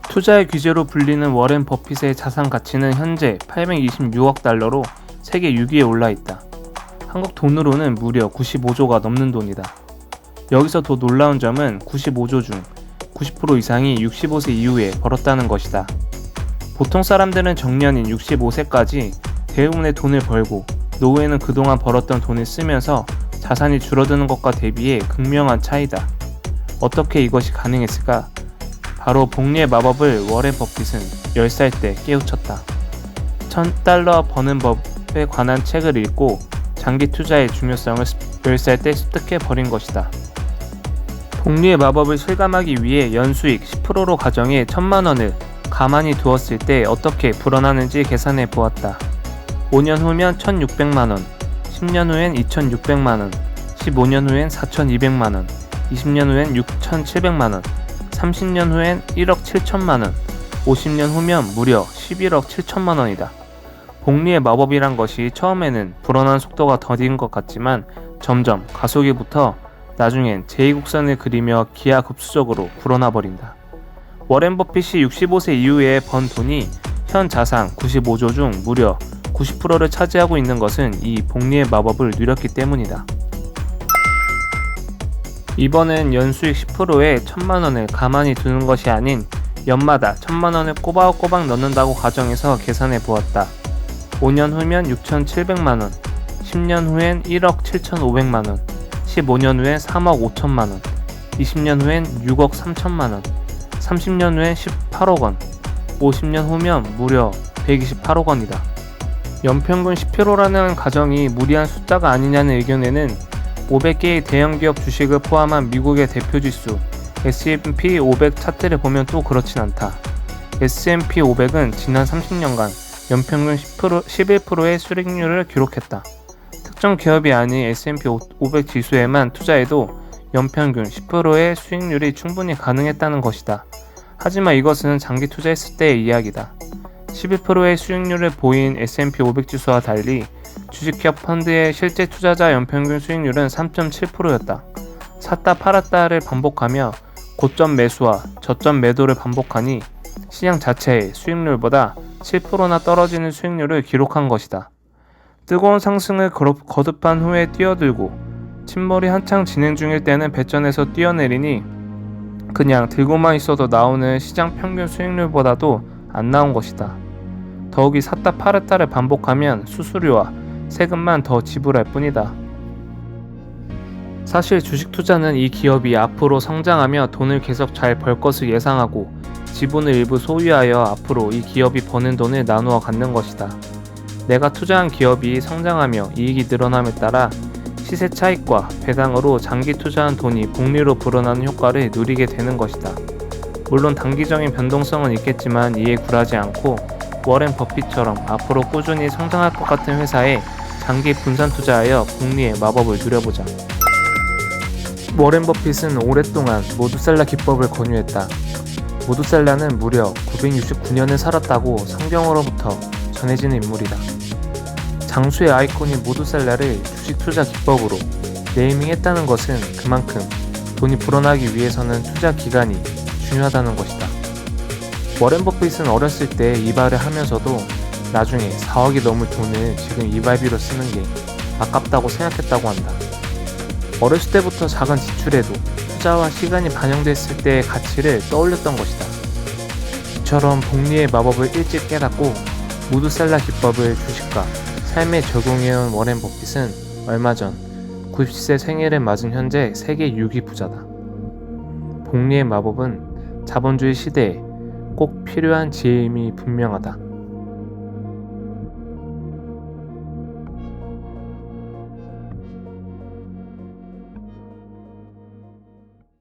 투자의 귀재로 불리는 워렌 버핏의 자산 가치는 현재 826억 달러로 세계 6위에 올라 있다. 한국 돈으로는 무려 95조가 넘는 돈이다. 여기서 더 놀라운 점은 95조 중 90% 이상이 65세 이후에 벌었다는 것이다. 보통 사람들은 정년인 65세까지 대부분의 돈을 벌고 노후에는 그동안 벌었던 돈을 쓰면서 자산이 줄어드는 것과 대비해 극명한 차이다. 어떻게 이것이 가능했을까? 바로 복리의 마법을 워렌 버핏은 10살 때 깨우쳤다. $1000 버는 법에 관한 책을 읽고 장기 투자의 중요성을 10살 때 습득해 버린 것이다. 복리의 마법을 실감하기 위해 연수익 10%로 가정해 1000만원을 가만히 두었을 때 어떻게 불어나는지 계산해 보았다. 5년 후면 1600만원, 10년 후엔 2600만원, 15년 후엔 4200만원, 20년 후엔 6700만원, 30년 후엔 1억 7천만원, 50년 후면 무려 11억 7천만원이다. 복리의 마법이란 것이 처음에는 불어난 속도가 더딘 것 같지만 점점 가속이 붙어 나중엔 제2곡선을 그리며 기하급수적으로 불어나 버린다. 워렌 버핏이 65세 이후에 번 돈이 현 자산 95조 중 무려 90%를 차지하고 있는 것은 이 복리의 마법을 누렸기 때문이다. 이번엔 연수익 10%에 1000만원을 가만히 두는 것이 아닌 연마다 1000만원을 꼬박꼬박 넣는다고 가정해서 계산해 보았다. 5년 후면 6700만원, 10년 후엔 1억 7500만원, 15년 후엔 3억 5천만원, 20년 후엔 6억 3천만원, 30년 후엔 18억 원, 50년 후면 무려 128억 원이다. 연평균 10%라는 가정이 무리한 숫자가 아니냐는 의견에는 500개의 대형기업 주식을 포함한 미국의 대표지수 S&P 500 차트를 보면 또 그렇진 않다. S&P 500은 지난 30년간 연평균 11%의 수익률을 기록했다. 특정 기업이 아닌 S&P 500 지수에만 투자해도 연평균 10%의 수익률이 충분히 가능했다는 것이다. 하지만 이것은 장기 투자했을 때의 이야기다. 11%의 수익률을 보인 S&P 500 지수와 달리 주식기업 펀드의 실제 투자자 연평균 수익률은 3.7%였다. 샀다 팔았다를 반복하며 고점 매수와 저점 매도를 반복하니 시장 자체의 수익률보다 7%나 떨어지는 수익률을 기록한 것이다. 뜨거운 상승을 거듭한 후에 뛰어들고 침몰이 한창 진행 중일 때는 배전에서 뛰어내리니 그냥 들고만 있어도 나오는 시장 평균 수익률보다도 안 나온 것이다. 더욱이 샀다 팔았다를 반복하면 수수료와 세금만 더 지불할 뿐이다. 사실 주식 투자는 이 기업이 앞으로 성장하며 돈을 계속 잘 벌 것을 예상하고 지분을 일부 소유하여 앞으로 이 기업이 버는 돈을 나누어 갖는 것이다. 내가 투자한 기업이 성장하며 이익이 늘어남에 따라 시세 차익과 배당으로 장기 투자한 돈이 복리로 불어나는 효과를 누리게 되는 것이다. 물론 단기적인 변동성은 있겠지만 이에 굴하지 않고 워렌 버핏처럼 앞으로 꾸준히 성장할 것 같은 회사에 장기 분산 투자하여 복리의 마법을 누려보자. 워렌 버핏은 오랫동안 모두살라 기법을 권유했다. 모두살라는 무려 969년을 살았다고 성경으로부터 전해지는 인물이다. 장수의 아이콘인 모두살라를 주식 투자 기법으로 네이밍했다는 것은 그만큼 돈이 불어나기 위해서는 투자 기간이 중요하다는 것이다. 워렌 버핏은 어렸을 때 이발을 하면서도 나중에 4억이 넘을 돈을 지금 이발비로 쓰는 게 아깝다고 생각했다고 한다. 어렸을 때부터 작은 지출에도 투자와 시간이 반영됐을 때의 가치를 떠올렸던 것이다. 이처럼 복리의 마법을 일찍 깨닫고 모두살라 기법을 주식과 삶에 적용해온 워렌 버핏은 얼마 전 90세 생일을 맞은 현재 세계 6위 부자다. 복리의 마법은 자본주의 시대에 꼭 필요한 지혜임이 분명하다.